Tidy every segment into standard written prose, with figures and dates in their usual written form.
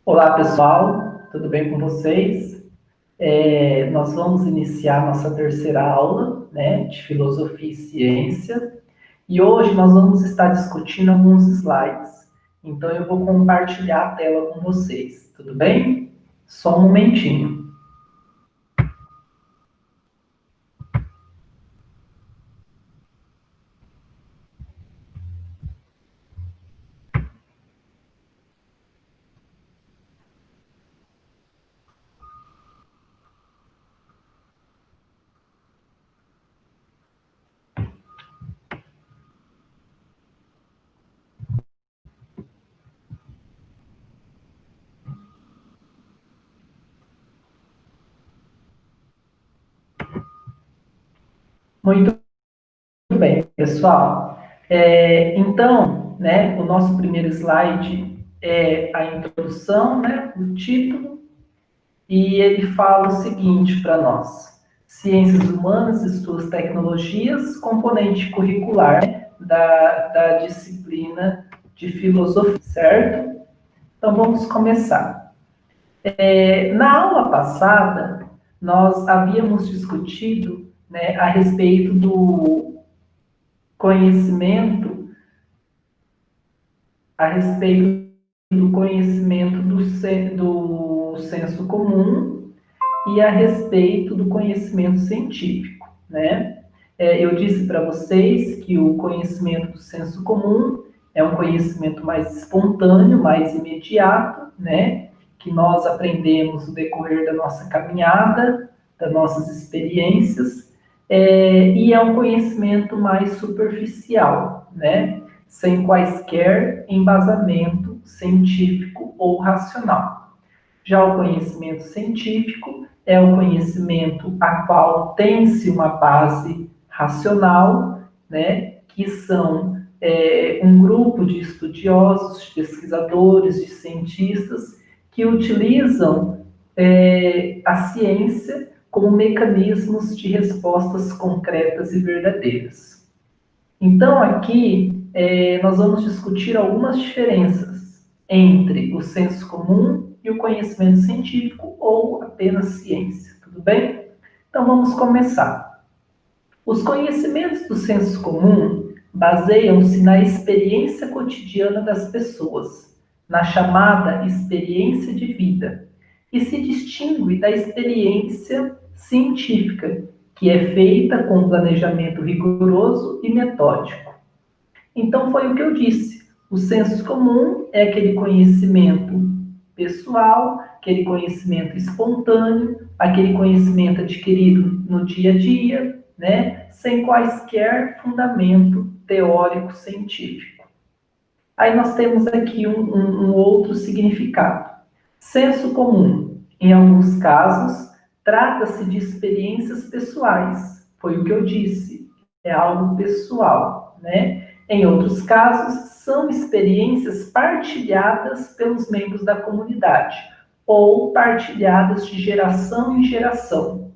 Olá, pessoal, tudo bem com vocês? Nós vamos iniciar nossa terceira aula, né, de Filosofia e Ciência, e hoje nós vamos estar discutindo alguns slides. Então, eu vou compartilhar a tela com vocês, tudo bem? Só um momentinho. Muito bem, pessoal. Então, né, o nosso primeiro slide é a introdução, né, o título. E ele fala o seguinte para nós: Ciências Humanas e suas tecnologias, componente curricular, né, da disciplina de filosofia, certo? Então vamos começar. Na aula passada, nós havíamos discutido, né, a respeito do conhecimento, a respeito do conhecimento do senso comum e a respeito do conhecimento científico, né? Eu disse para vocês que o conhecimento do senso comum é um conhecimento mais espontâneo, mais imediato, né? Que nós aprendemos no decorrer da nossa caminhada, das nossas experiências, e é um conhecimento mais superficial, né? Sem quaisquer embasamento científico ou racional. Já o conhecimento científico é o conhecimento a qual tem-se uma base racional, né, que são um grupo de estudiosos, de pesquisadores, de cientistas que utilizam a ciência como mecanismos de respostas concretas e verdadeiras. Então, aqui, nós vamos discutir algumas diferenças entre o senso comum e o conhecimento científico ou apenas ciência, tudo bem? Então, vamos começar. Os conhecimentos do senso comum baseiam-se na experiência cotidiana das pessoas, na chamada experiência de vida, e se distingue da experiência científica, que é feita com planejamento rigoroso e metódico. Então, foi o que eu disse. O senso comum é aquele conhecimento pessoal, aquele conhecimento espontâneo, aquele conhecimento adquirido no dia a dia, né? Sem quaisquer fundamento teórico científico. Aí nós temos aqui um outro significado. Senso comum, em alguns casos, trata-se de experiências pessoais. Foi o que eu disse, é algo pessoal, né? Em outros casos, são experiências partilhadas pelos membros da comunidade ou partilhadas de geração em geração,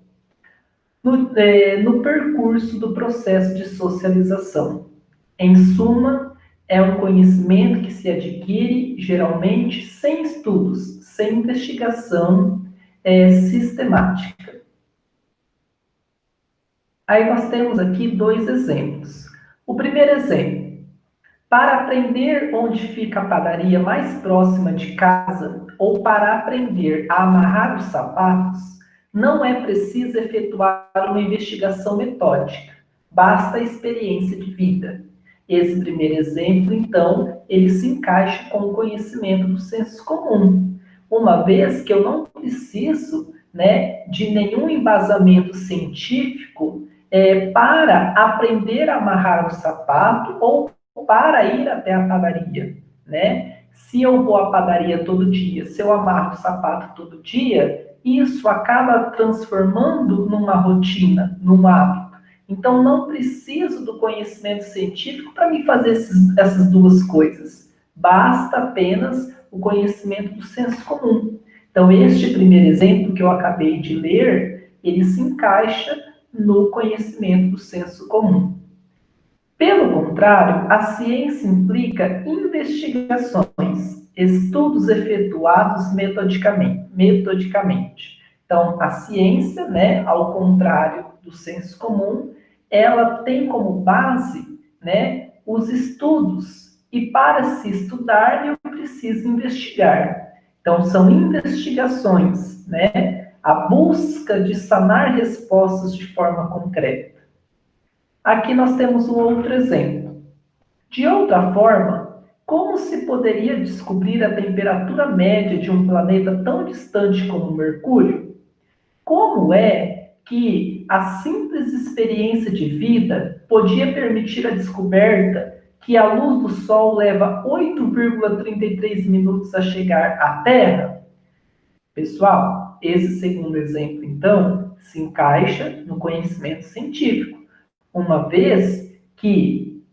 no percurso do processo de socialização. Em suma, é um conhecimento que se adquire, geralmente, sem estudos, sem investigação sistemática. Aí nós temos aqui dois exemplos. O primeiro exemplo: para aprender onde fica a padaria mais próxima de casa ou para aprender a amarrar os sapatos, não é preciso efetuar uma investigação metódica, basta a experiência de vida. Esse primeiro exemplo, então, ele se encaixa com o conhecimento do senso comum, uma vez que eu não preciso, né, de nenhum embasamento científico para aprender a amarrar o sapato ou para ir até a padaria, né? Se eu vou à padaria todo dia, se eu amarro o sapato todo dia, isso acaba transformando numa rotina, num hábito. Então, não preciso do conhecimento científico para me fazer essas duas coisas. Basta apenas o conhecimento do senso comum. Então, este primeiro exemplo que eu acabei de ler, ele se encaixa no conhecimento do senso comum. Pelo contrário, a ciência implica investigações, estudos efetuados metodicamente. Então, a ciência, né, ao contrário do senso comum, ela tem como base, né, os estudos. E para se estudar, eu preciso investigar. Então, são investigações, né, a busca de sanar respostas de forma concreta. Aqui nós temos um outro exemplo. De outra forma, como se poderia descobrir a temperatura média de um planeta tão distante como Mercúrio? Como é que a simples experiência de vida podia permitir a descoberta que a luz do Sol leva 8,33 minutos a chegar à Terra? Pessoal, esse segundo exemplo, então, se encaixa no conhecimento científico, uma vez que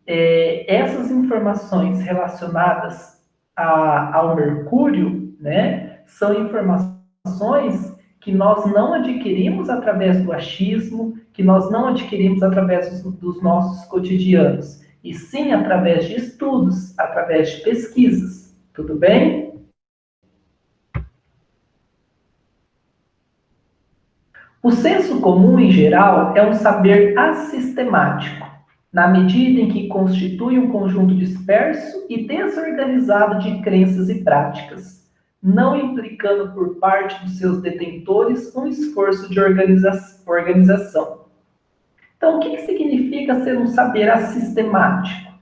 essas informações relacionadas ao Mercúrio, né, são informações que nós não adquirimos através do achismo, que nós não adquirimos através dos nossos cotidianos, e sim através de estudos, através de pesquisas. Tudo bem? O senso comum, em geral, é um saber assistemático, na medida em que constitui um conjunto disperso e desorganizado de crenças e práticas, não implicando por parte dos seus detentores um esforço de organização. Então, o que significa ser um saber assistemático?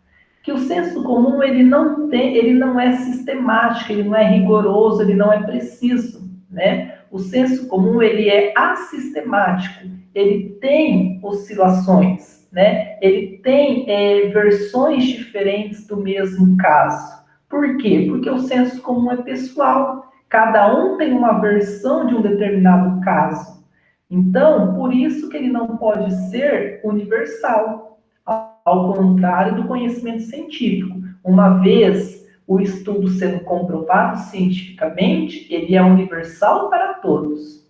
Que o senso comum ele não é sistemático, ele não é rigoroso, ele não é preciso, né? O senso comum ele é assistemático, ele tem oscilações, né? Ele tem versões diferentes do mesmo caso. Por quê? Porque o senso comum é pessoal. Cada um tem uma versão de um determinado caso. Então, por isso que ele não pode ser universal, ao contrário do conhecimento científico. Uma vez o estudo sendo comprovado cientificamente, ele é universal para todos.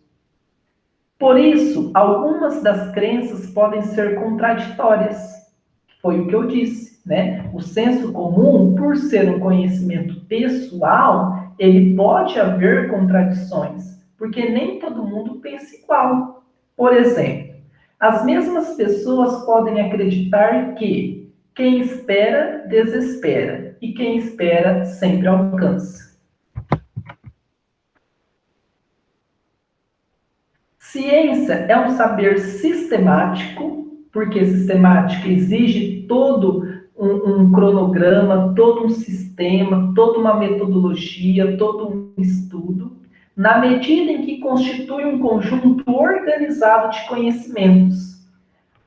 Por isso, algumas das crenças podem ser contraditórias. Foi o que eu disse, né? O senso comum, por ser um conhecimento pessoal, ele pode haver contradições, porque nem todo mundo pensa igual. Por exemplo, as mesmas pessoas podem acreditar que quem espera, desespera, e quem espera sempre alcança. Ciência é um saber sistemático, porque sistemático exige todo um cronograma, todo um sistema, toda uma metodologia, todo um estudo, na medida em que constitui um conjunto organizado de conhecimentos.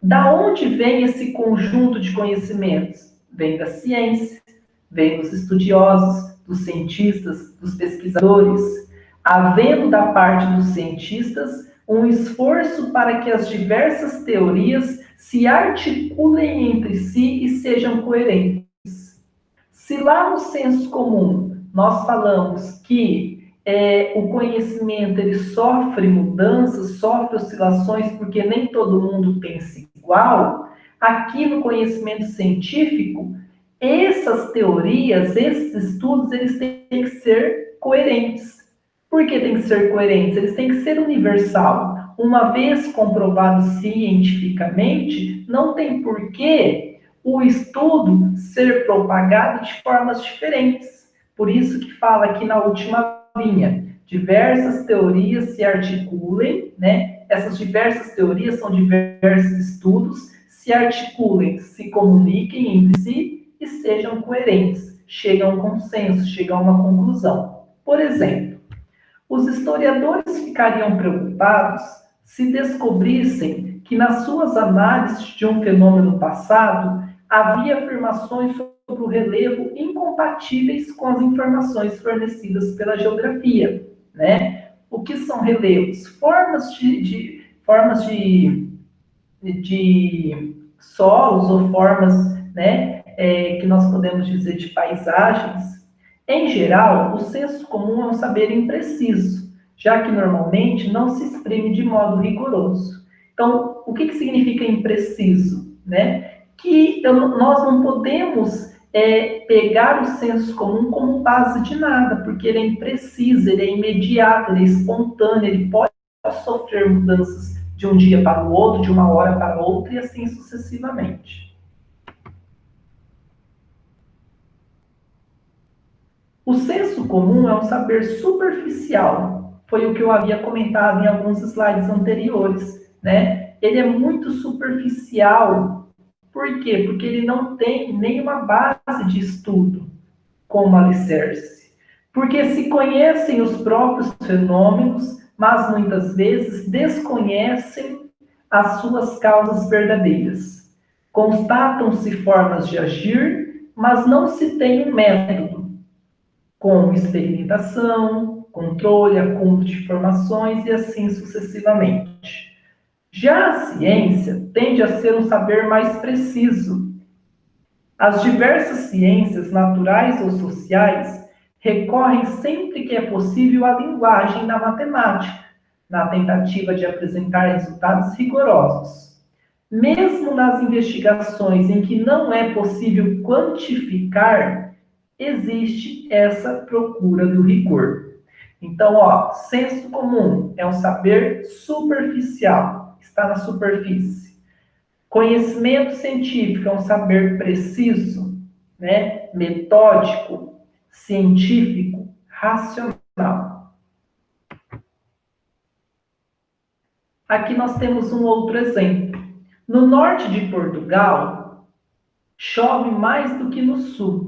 Da onde vem esse conjunto de conhecimentos? Vem da ciência, vem dos estudiosos, dos cientistas, dos pesquisadores, havendo da parte dos cientistas um esforço para que as diversas teorias se articulem entre si e sejam coerentes. Se lá no senso comum nós falamos que o conhecimento ele sofre mudanças, sofre oscilações, porque nem todo mundo pensa igual, aqui no conhecimento científico, essas teorias, esses estudos, eles têm que ser coerentes. Por que tem que ser coerentes? Eles têm que ser universal. Uma vez comprovado cientificamente, não tem porquê o estudo ser propagado de formas diferentes. Por isso que fala aqui na última linha, diversas teorias se articulem, né? Essas diversas teorias são diversos estudos, se articulem, se comuniquem entre si e sejam coerentes, chegam a um consenso, chegam a uma conclusão. Por exemplo, os historiadores ficariam preocupados se descobrissem que nas suas análises de um fenômeno passado havia afirmações sobre o relevo incompatíveis com as informações fornecidas pela geografia, né? O que são relevos? Formas de solos ou formas, né, que nós podemos dizer de paisagens. Em geral, o senso comum é um saber impreciso, já que normalmente não se exprime de modo rigoroso. Então, o que significa impreciso? Né? que nós não podemos pegar o senso comum como base de nada, porque ele é impreciso, ele é imediato, ele é espontâneo, ele pode sofrer mudanças de um dia para o outro, de uma hora para outra, e assim sucessivamente. O senso comum é um saber superficial, foi o que eu havia comentado em alguns slides anteriores, né? Ele é muito superficial. Por quê? Porque ele não tem nenhuma base de estudo como alicerce. Porque se conhecem os próprios fenômenos, mas muitas vezes desconhecem as suas causas verdadeiras. Constatam-se formas de agir, mas não se tem um método, com experimentação, controle, acúmulo de informações e assim sucessivamente. Já a ciência tende a ser um saber mais preciso. As diversas ciências naturais ou sociais recorrem sempre que é possível à linguagem da matemática, na tentativa de apresentar resultados rigorosos. Mesmo nas investigações em que não é possível quantificar, existe essa procura do rigor. Então, senso comum é um saber superficial, está na superfície. Conhecimento científico é um saber preciso, né? Metódico, científico, racional. Aqui nós temos um outro exemplo. No norte de Portugal, chove mais do que no sul.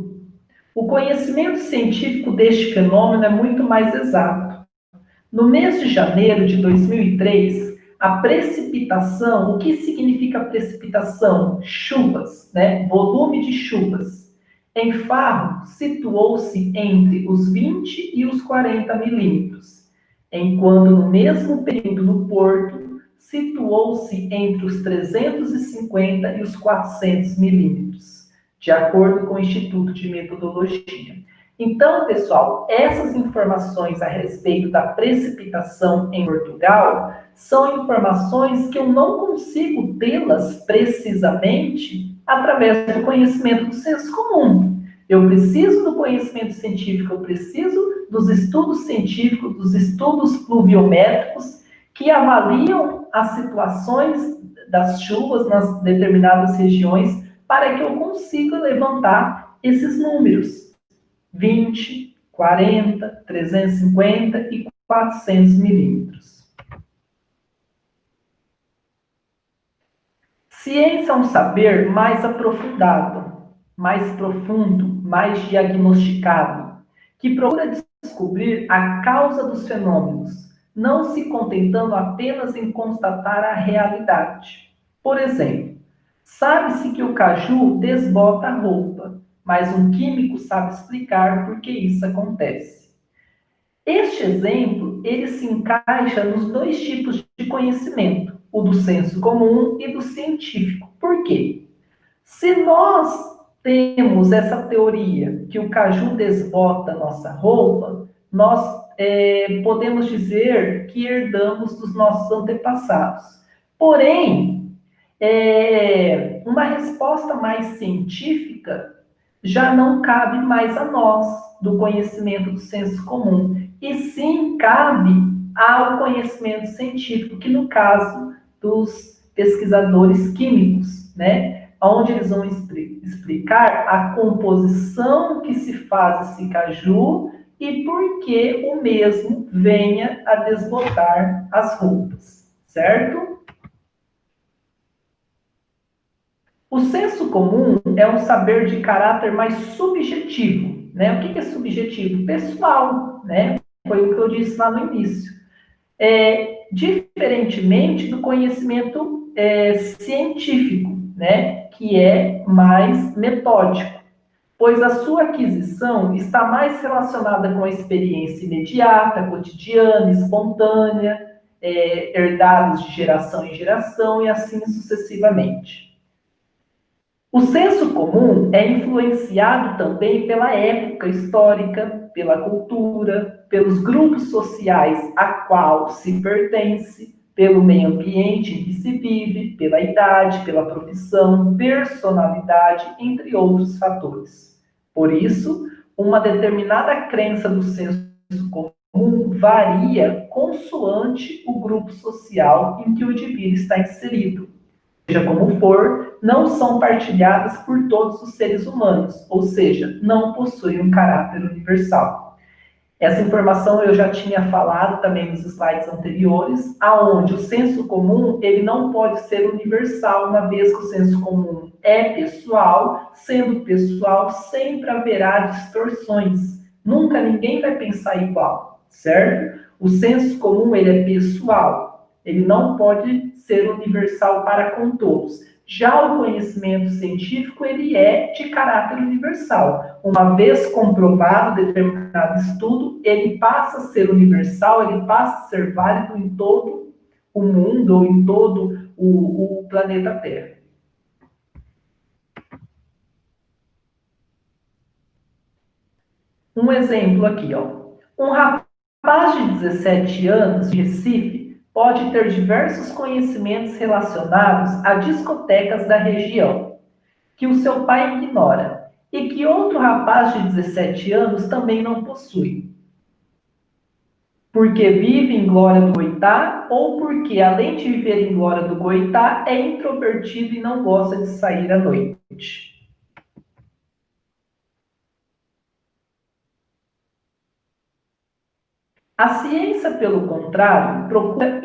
O conhecimento científico deste fenômeno é muito mais exato. No mês de janeiro de 2003, a precipitação, o que significa precipitação? Chuvas, né? Volume de chuvas. Em Faro, situou-se entre os 20 e os 40 milímetros, enquanto no mesmo período no Porto, situou-se entre os 350 e os 400 milímetros, de acordo com o Instituto de Metodologia. Então, pessoal, essas informações a respeito da precipitação em Portugal são informações que eu não consigo tê-las precisamente através do conhecimento do senso comum. Eu preciso do conhecimento científico, eu preciso dos estudos científicos, dos estudos pluviométricos que avaliam as situações das chuvas nas determinadas regiões para que eu consiga levantar esses números. 20, 40, 350 e 400 milímetros. Ciência é um saber mais aprofundado, mais profundo, mais diagnosticado, que procura descobrir a causa dos fenômenos, não se contentando apenas em constatar a realidade. Por exemplo, sabe-se que o caju desbota a roupa, mas um químico sabe explicar por que isso acontece. Este exemplo, ele se encaixa nos dois tipos de conhecimento, o do senso comum e do científico. Por quê? Se nós temos essa teoria que o caju desbota a nossa roupa, nós podemos dizer que herdamos dos nossos antepassados. Porém, uma resposta mais científica já não cabe mais a nós, do conhecimento do senso comum, e sim cabe ao conhecimento científico, que no caso dos pesquisadores químicos, né, onde eles vão explicar a composição que se faz esse caju e por que o mesmo venha a desbotar as roupas, certo? O senso comum é um saber de caráter mais subjetivo, né? O que é subjetivo? Pessoal, né? Foi o que eu disse lá no início. Diferentemente do conhecimento científico, né? Que é mais metódico, pois a sua aquisição está mais relacionada com a experiência imediata, cotidiana, espontânea, herdados de geração em geração e assim sucessivamente. O senso comum é influenciado também pela época histórica, pela cultura, pelos grupos sociais a qual se pertence, pelo meio ambiente em que se vive, pela idade, pela profissão, personalidade, entre outros fatores. Por isso, uma determinada crença do senso comum varia consoante o grupo social em que o indivíduo está inserido. Seja como for, não são partilhadas por todos os seres humanos, ou seja, não possuem um caráter universal. Essa informação eu já tinha falado também nos slides anteriores, aonde o senso comum ele não pode ser universal, uma vez que o senso comum é pessoal, sendo pessoal sempre haverá distorções. Nunca ninguém vai pensar igual, certo? O senso comum ele é pessoal, ele não pode ser universal para com todos. Já o conhecimento científico, ele é de caráter universal. Uma vez comprovado determinado estudo, ele passa a ser universal, ele passa a ser válido em todo o mundo ou em todo o planeta Terra. Um exemplo aqui, ó. Um rapaz de 17 anos de Recife pode ter diversos conhecimentos relacionados a discotecas da região, que o seu pai ignora, e que outro rapaz de 17 anos também não possui. Porque vive em glória do Goitá, ou porque, além de viver em glória do Goitá, é introvertido e não gosta de sair à noite. A ciência, pelo contrário, procura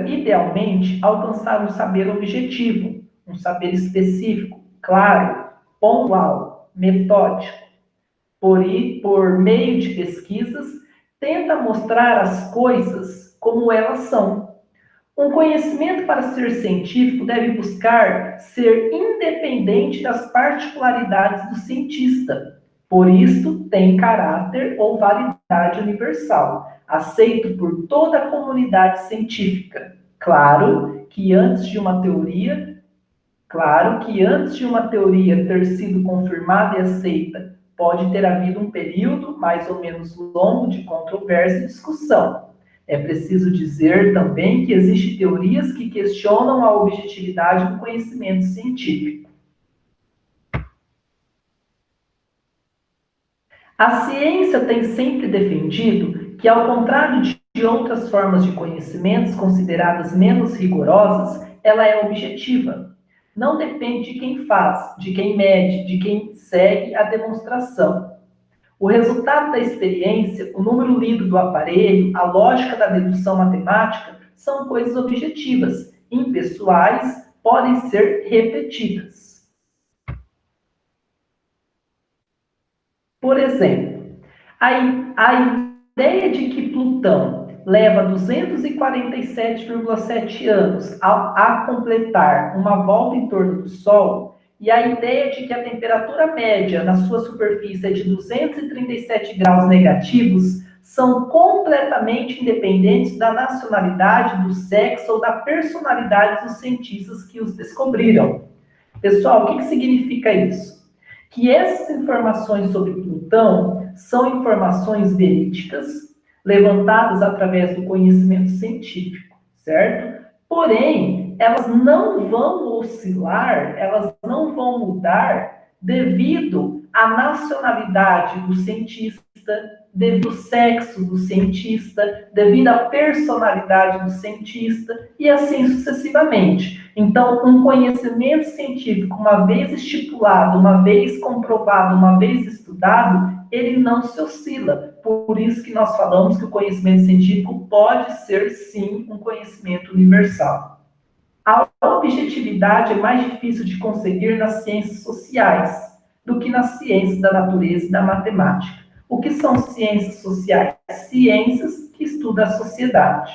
idealmente alcançar um saber objetivo, um saber específico, claro, pontual, metódico. Por meio de pesquisas, tenta mostrar as coisas como elas são. Um conhecimento para ser científico deve buscar ser independente das particularidades do cientista. Por isso, tem caráter ou validade universal, aceito por toda a comunidade científica. Claro que antes de uma teoria ter sido confirmada e aceita, pode ter havido um período mais ou menos longo de controvérsia e discussão. É preciso dizer também que existem teorias que questionam a objetividade do conhecimento científico. A ciência tem sempre defendido que, ao contrário de outras formas de conhecimentos consideradas menos rigorosas, ela é objetiva. Não depende de quem faz, de quem mede, de quem segue a demonstração. O resultado da experiência, o número lido do aparelho, a lógica da dedução matemática são coisas objetivas, impessoais, podem ser repetidas. Por exemplo, a ideia de que Plutão leva 247,7 anos a completar uma volta em torno do Sol, e a ideia de que a temperatura média na sua superfície é de 237 graus negativos são completamente independentes da nacionalidade, do sexo ou da personalidade dos cientistas que os descobriram. Pessoal, o que significa isso? Que essas informações sobre Plutão são informações verídicas, levantadas através do conhecimento científico, certo? Porém, elas não vão oscilar, elas não vão mudar devido à nacionalidade do cientista, devido ao sexo do cientista, devido à personalidade do cientista e assim sucessivamente. Então, um conhecimento científico, uma vez estipulado, uma vez comprovado, uma vez estudado, ele não se oscila. Por isso que nós falamos que o conhecimento científico pode ser, sim, um conhecimento universal. A objetividade é mais difícil de conseguir nas ciências sociais do que nas ciências da natureza e da matemática. O que são ciências sociais? Ciências que estudam a sociedade.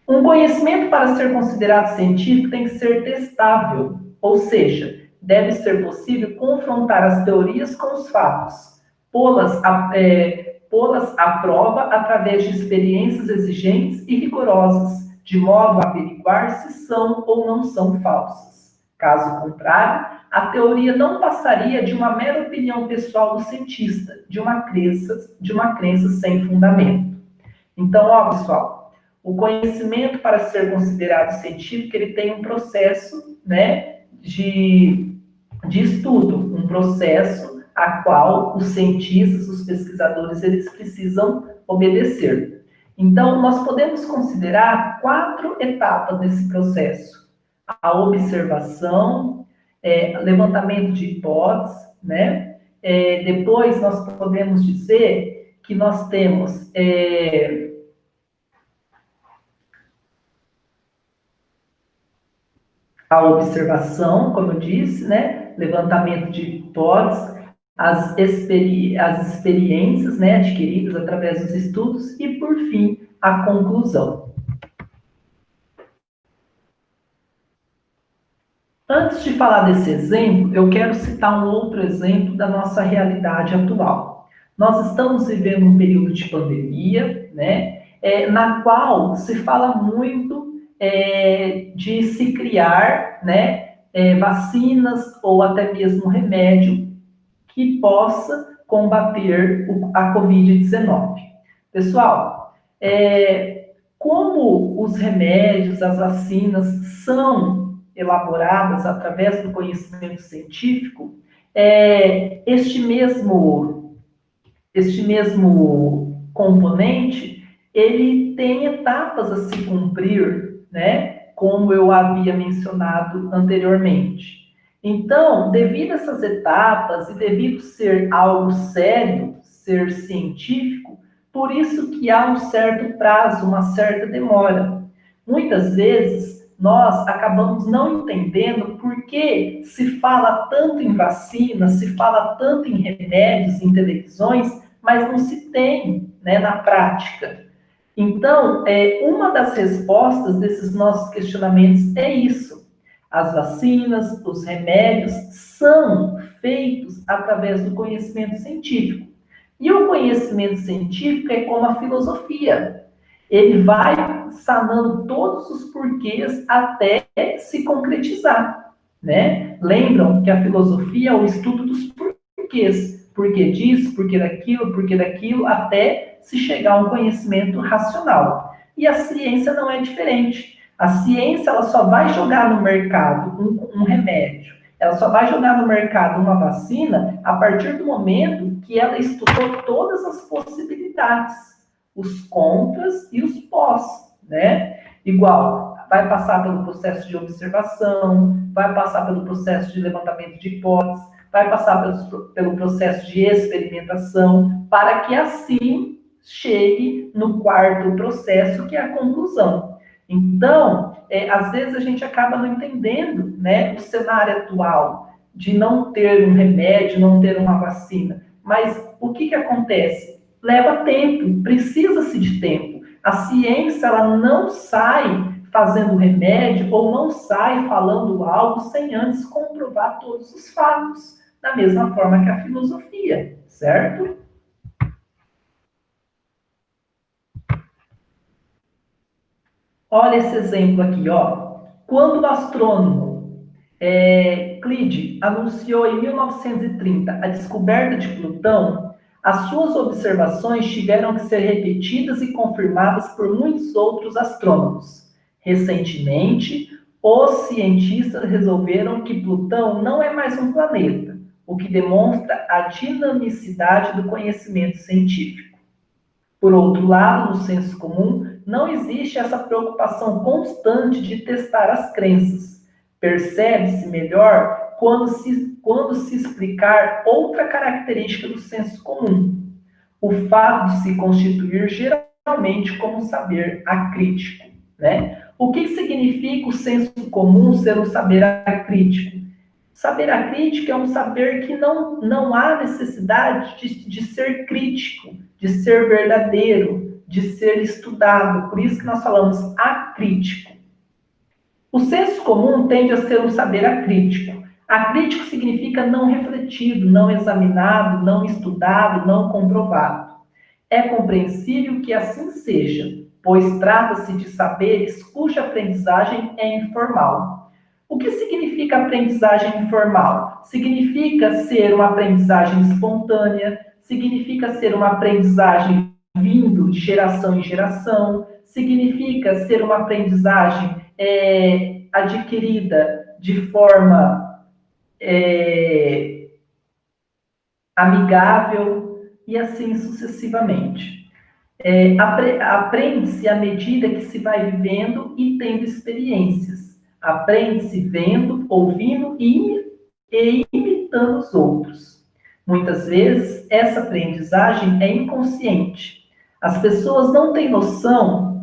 Um conhecimento, para ser considerado científico, tem que ser testável, ou seja, deve ser possível confrontar as teorias com os fatos, pô-las à prova através de experiências exigentes e rigorosas, de modo a averiguar se são ou não são falsas. Caso contrário, a teoria não passaria de uma mera opinião pessoal do cientista, de uma crença sem fundamento. Então, pessoal, O conhecimento, para ser considerado científico, ele tem um processo, né, de estudo, um processo a qual os cientistas, os pesquisadores, eles precisam obedecer. Então, nós podemos considerar 4 etapas nesse processo: a observação, levantamento de hipóteses, né? Depois, nós podemos dizer que nós temos a observação, como eu disse, né? Levantamento de hipóteses, as experiências, né, adquiridas através dos estudos e, por fim, a conclusão. Antes de falar desse exemplo, eu quero citar um outro exemplo da nossa realidade atual. Nós estamos vivendo um período de pandemia, né, na qual se fala muito de se criar, né, vacinas ou até mesmo remédio que possa combater a Covid-19. Pessoal, como os remédios, as vacinas são elaboradas através do conhecimento científico, este mesmo componente, ele tem etapas a se cumprir, né? Como eu havia mencionado anteriormente. Então, devido a essas etapas e devido ser algo sério, ser científico, por isso que há um certo prazo, uma certa demora. Muitas vezes, nós acabamos não entendendo por que se fala tanto em vacinas, se fala tanto em remédios, em televisões, mas não se tem, né, na prática. Então, uma das respostas desses nossos questionamentos é isso. As vacinas, os remédios são feitos através do conhecimento científico. E o conhecimento científico é como a filosofia. Ele vai sanando todos os porquês até se concretizar, né? Lembram que a filosofia é o estudo dos porquês. Porquê disso, porquê daquilo, até se chegar a um conhecimento racional. E a ciência não é diferente. A ciência, ela só vai jogar no mercado um remédio, ela só vai jogar no mercado uma vacina a partir do momento que ela estudou todas as possibilidades, os contras e os pós, né? Igual, vai passar pelo processo de observação, vai passar pelo processo de levantamento de hipóteses, vai passar pelo processo de experimentação, para que assim chegue no 4º processo, que é a conclusão. Então, às vezes a gente acaba não entendendo, né, o cenário atual de não ter um remédio, não ter uma vacina. Mas o que acontece? Leva tempo, precisa-se de tempo. A ciência, ela não sai fazendo remédio ou não sai falando algo sem antes comprovar todos os fatos, da mesma forma que a filosofia, certo? Olha esse exemplo aqui, ó. Quando o astrônomo Euclides anunciou em 1930 a descoberta de Plutão, as suas observações tiveram que ser repetidas e confirmadas por muitos outros astrônomos. Recentemente, os cientistas resolveram que Plutão não é mais um planeta, o que demonstra a dinamicidade do conhecimento científico. Por outro lado, no senso comum, não existe essa preocupação constante de testar as crenças. Percebe-se melhor quando se explicar outra característica do senso comum: o fato de se constituir geralmente como um saber acrítico, né? O que significa o senso comum ser um saber acrítico? Saber acrítico é um saber que não há necessidade de ser crítico, de ser verdadeiro, de ser estudado. Por isso que nós falamos acrítico. O senso comum tende a ser um saber acrítico. Acrítico significa não refletido, não examinado, não estudado, não comprovado. É compreensível que assim seja, pois trata-se de saberes cuja aprendizagem é informal. O que significa aprendizagem informal? Significa ser uma aprendizagem espontânea, significa ser uma aprendizagem vindo de geração em geração, significa ser uma aprendizagem adquirida de forma amigável e assim sucessivamente. Aprende-se à medida que se vai vivendo e tendo experiências. Aprende-se vendo, ouvindo e imitando os outros. Muitas vezes, essa aprendizagem é inconsciente. As pessoas não têm noção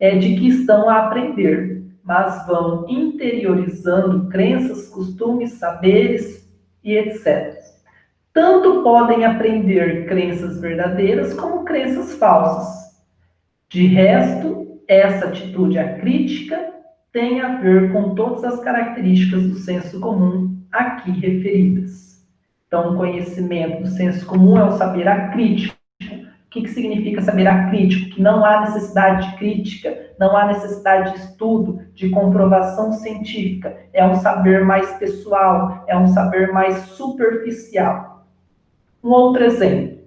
de que estão a aprender, mas vão interiorizando crenças, costumes, saberes e etc. Tanto podem aprender crenças verdadeiras como crenças falsas. De resto, essa atitude acrítica tem a ver com todas as características do senso comum aqui referidas. Então, o conhecimento do senso comum é o saber acrítico. O que significa saber acrítico? Que não há necessidade de crítica, não há necessidade de estudo, de comprovação científica. É um saber mais pessoal, é um saber mais superficial. Um outro exemplo.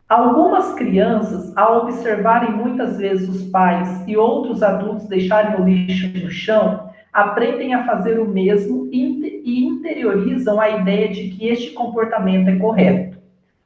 Algumas crianças, ao observarem muitas vezes os pais e outros adultos deixarem o lixo no chão, aprendem a fazer o mesmo e interiorizam a ideia de que este comportamento é correto.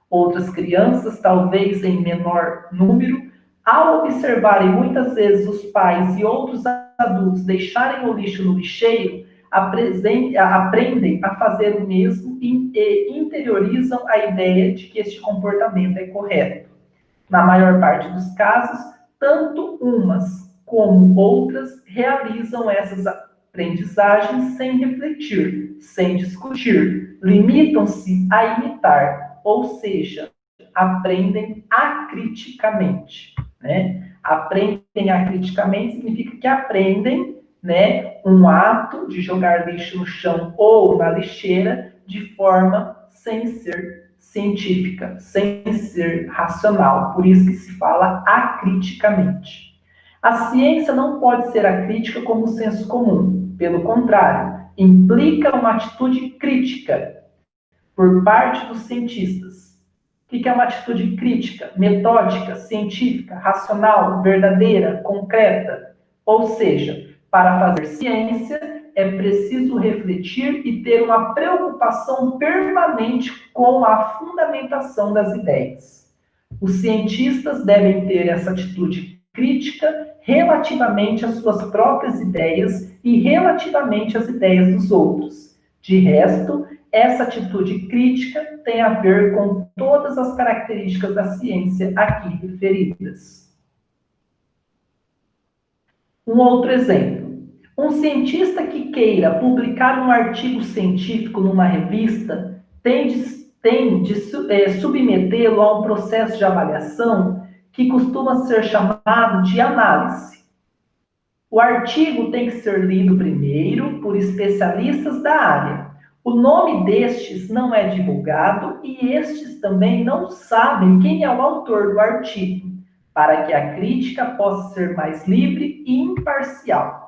Outras crianças, talvez em menor número, ao observarem muitas vezes os pais e outros adultos deixarem o lixo no lixeiro, aprendem a fazer o mesmo e interiorizam a ideia de que este comportamento é correto. Na maior parte dos casos, tanto umas como outras realizam essas aprendizagens sem refletir, sem discutir, limitam-se a imitar, ou seja, aprendem acriticamente, né? Aprendem acriticamente significa que aprendem, né, um ato de jogar lixo no chão ou na lixeira de forma sem ser científica, sem ser racional. Por isso que se fala acriticamente. A ciência não pode ser acrítica como o senso comum. Pelo contrário, implica uma atitude crítica por parte dos cientistas. O que é uma atitude crítica? Metódica, científica, racional, verdadeira, concreta. Ou seja, para fazer ciência, é preciso refletir e ter uma preocupação permanente com a fundamentação das ideias. Os cientistas devem ter essa atitude crítica relativamente às suas próprias ideias e relativamente às ideias dos outros. De resto, essa atitude crítica tem a ver com todas as características da ciência aqui referidas. Um outro exemplo. Um cientista que queira publicar um artigo científico numa revista tem de submetê-lo a um processo de avaliação que costuma ser chamado de análise. O artigo tem que ser lido primeiro por especialistas da área. O nome destes não é divulgado e estes também não sabem quem é o autor do artigo, para que a crítica possa ser mais livre e imparcial.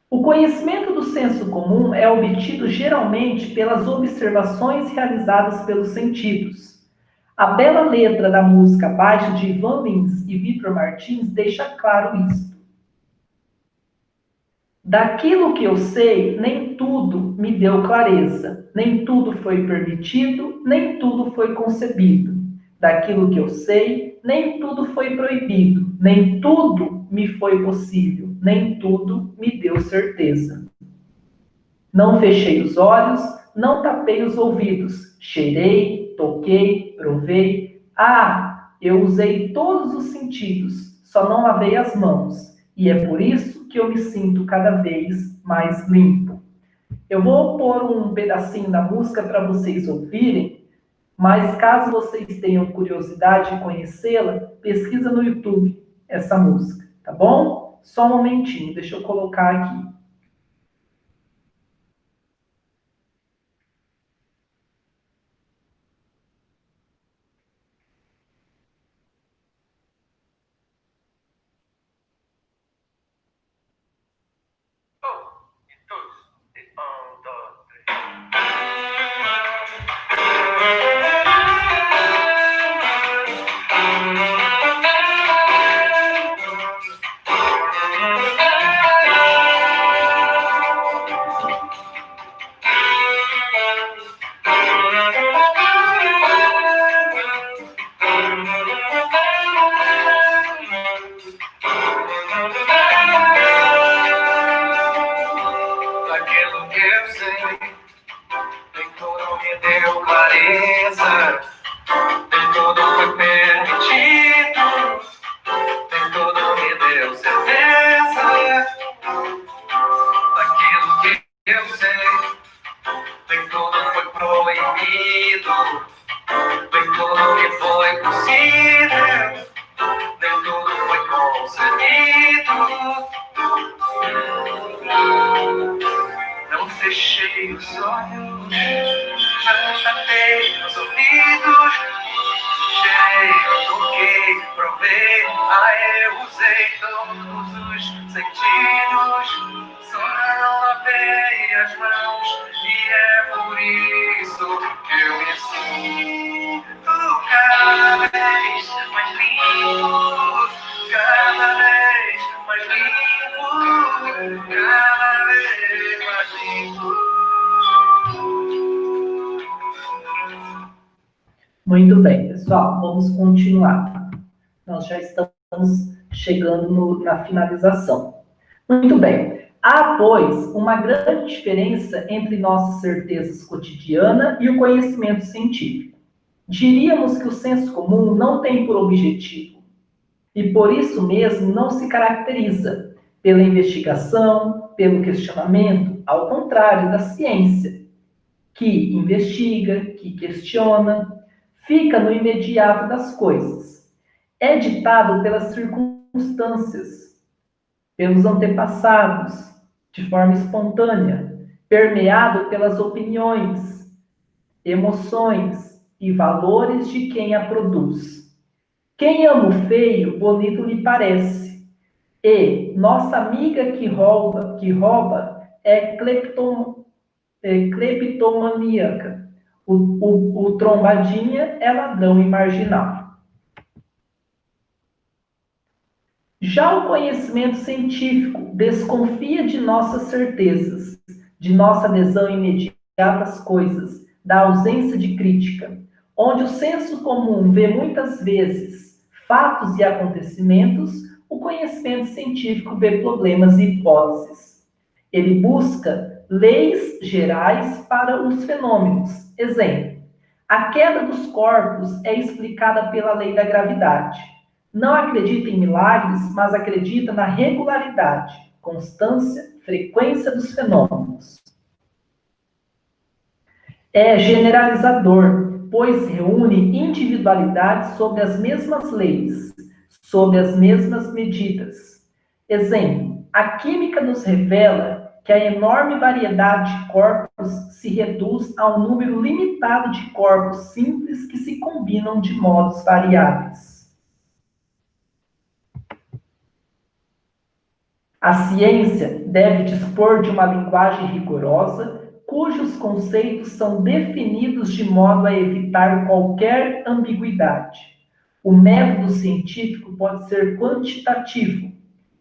O conhecimento do senso comum é obtido geralmente pelas observações realizadas pelos sentidos. A bela letra da música Baixa de Ivan Lins e Victor Martins deixa claro isso. Daquilo que eu sei, nem tudo me deu clareza, nem tudo foi permitido, nem tudo foi concebido. Daquilo que eu sei, nem tudo foi proibido, nem tudo me foi possível, nem tudo me deu certeza. Não fechei os olhos, não tapei os ouvidos, cheirei, toquei, provei. Eu usei todos os sentidos, só não lavei as mãos. E é por isso que eu me sinto cada vez mais limpo. Eu vou pôr um pedacinho da música para vocês ouvirem, mas caso vocês tenham curiosidade de conhecê-la, pesquisa no YouTube essa música, tá bom? Só um momentinho, deixa eu colocar aqui. clareza, nem tudo foi permitido, nem tudo me deu certeza daquilo que eu sei, nem tudo foi proibido, nem tudo que foi possível, nem tudo foi concedido. Não fechei os olhos, não tapei os ouvidos, cheirei, toquei, provei, eu usei todos os sentidos, só não lavei as mãos, e é por isso que eu me sinto cada vez mais limpo, cada vez mais limpo, cada vez mais limpo. Muito bem, pessoal, vamos continuar. Nós já estamos chegando na finalização. Muito bem. Há, pois, uma grande diferença entre nossas certezas cotidianas e o conhecimento científico. Diríamos que o senso comum não tem por objetivo, e por isso mesmo não se caracteriza pela investigação, pelo questionamento, ao contrário da ciência, que investiga, que questiona, fica no imediato das coisas. É ditado pelas circunstâncias, pelos antepassados, de forma espontânea, permeado pelas opiniões, emoções e valores de quem a produz. Quem ama o feio, bonito lhe parece. E nossa amiga que rouba é cleptomaníaca. O trombadinha é ladrão e marginal. Já o conhecimento científico desconfia de nossas certezas, de nossa adesão imediata às coisas, da ausência de crítica, onde o senso comum vê muitas vezes fatos e acontecimentos, o conhecimento científico vê problemas e hipóteses. Ele busca leis gerais para os fenômenos. Exemplo, a queda dos corpos é explicada pela lei da gravidade. Não acredita em milagres, mas acredita na regularidade, constância, frequência dos fenômenos. É generalizador, pois reúne individualidades sobre as mesmas leis, sob as mesmas medidas. Exemplo, a química nos revela que a enorme variedade de corpos se reduz a um número limitado de corpos simples que se combinam de modos variáveis. A ciência deve dispor de uma linguagem rigorosa, cujos conceitos são definidos de modo a evitar qualquer ambiguidade. O método científico pode ser quantitativo.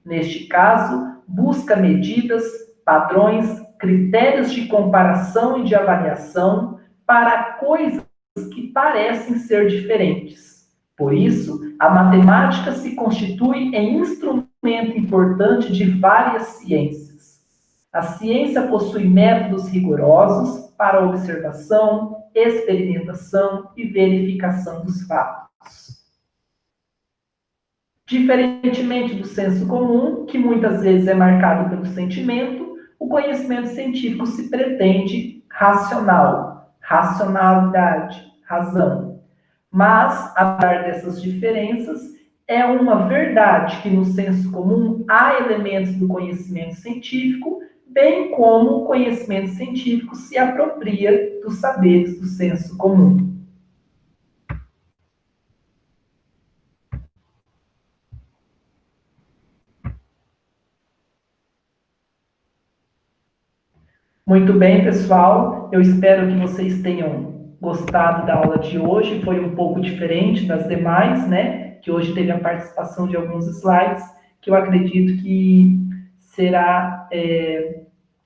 Neste caso, busca medidas, padrões, critérios de comparação e de avaliação para coisas que parecem ser diferentes. Por isso, a matemática se constitui em instrumento importante de várias ciências. A ciência possui métodos rigorosos para observação, experimentação e verificação dos fatos. Diferentemente do senso comum, que muitas vezes é marcado pelo sentimento, o conhecimento científico se pretende racional, racionalidade, razão. Mas, apesar dessas diferenças, é uma verdade que no senso comum há elementos do conhecimento científico, bem como o conhecimento científico se apropria dos saberes do senso comum. Muito bem, pessoal. Eu espero que vocês tenham gostado da aula de hoje. Foi um pouco diferente das demais, né? Que hoje teve a participação de alguns slides, que eu acredito que será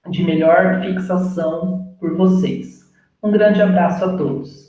de melhor fixação por vocês. Um grande abraço a todos.